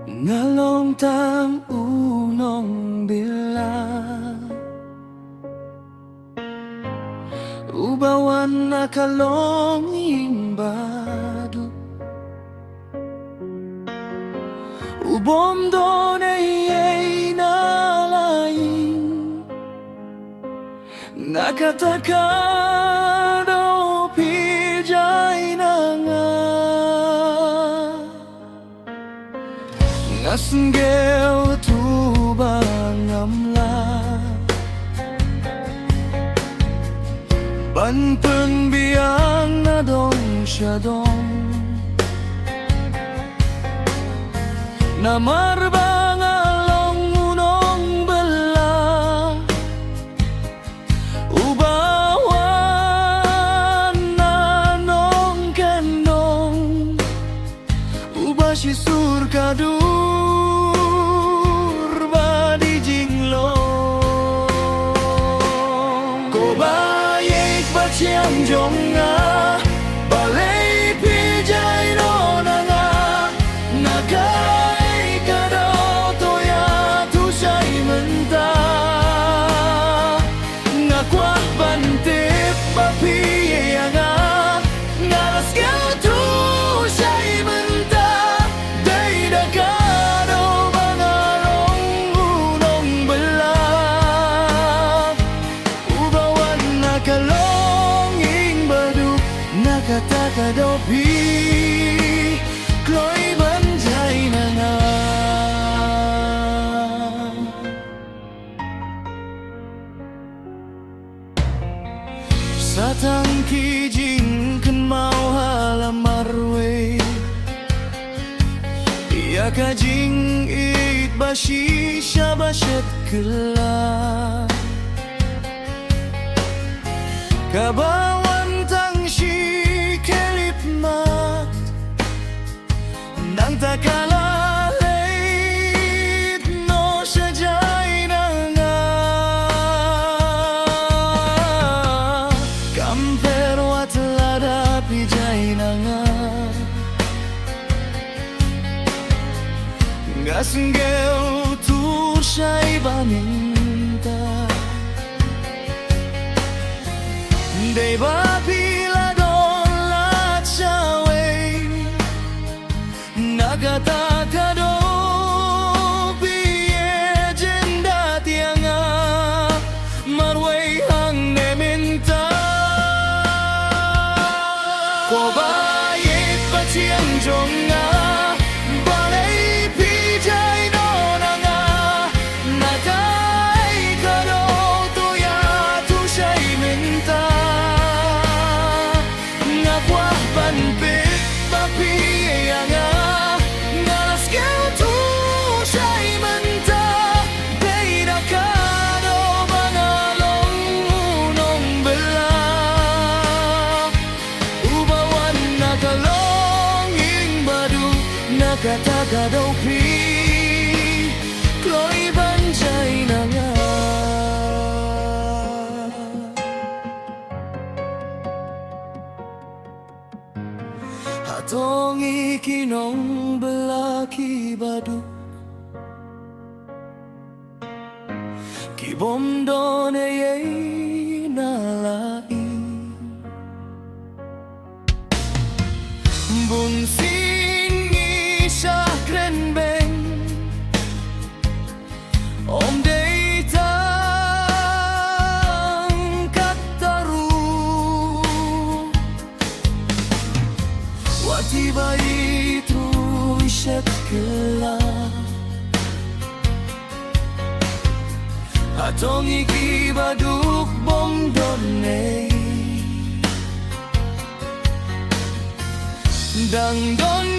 Ngalong tang unong bila Ubawan na kalong imbado Ubom doon ay nalaing Nakatakado pijay na nga Ngasenggel tubang amla Panpen biang na dong siya dong Namarbang along unong bala Ubawan na nong kanong Uba si surkadu Chiang jong nga balay pijay no na nga Nakay ka daw toya tu siya'y menta Nga kwa bantip papiyaya nga Nga laskaw tu siya'y menta Day da ka daw mga rong unong bala Ubawan na kalong Nakatakadapi Kloy banjay na nga Sa tangkijing kan mau halamarwe Iya kajing it bashi syabasyat kelak Kabawan tang shi kelip mat Nang takalalait no syajay na nga Kampero at lada pijay na nga Ngasenggel tu siya'y baminta Day ba pila doon lahat siya way Nagatakado piye jenda tianga Marway hang neminta Ko bayit pa siyang jong nga Balay pijay no na nga Nakay kado tuya tu siya'y minta Panpit papiyaya nga Nalaskaw tu siya'y manta Day na ka do mga long unong bala Ubawan na kalong ingbadu Nakatakadaw pi Kloy banjay na nga Hatong ikinong belaki baduk Kibom doon ay nalaing Bunsing isa krenbeng Om day tang kataru Tiba itu isyat kelak Hatong iki baduk bom donay Dang don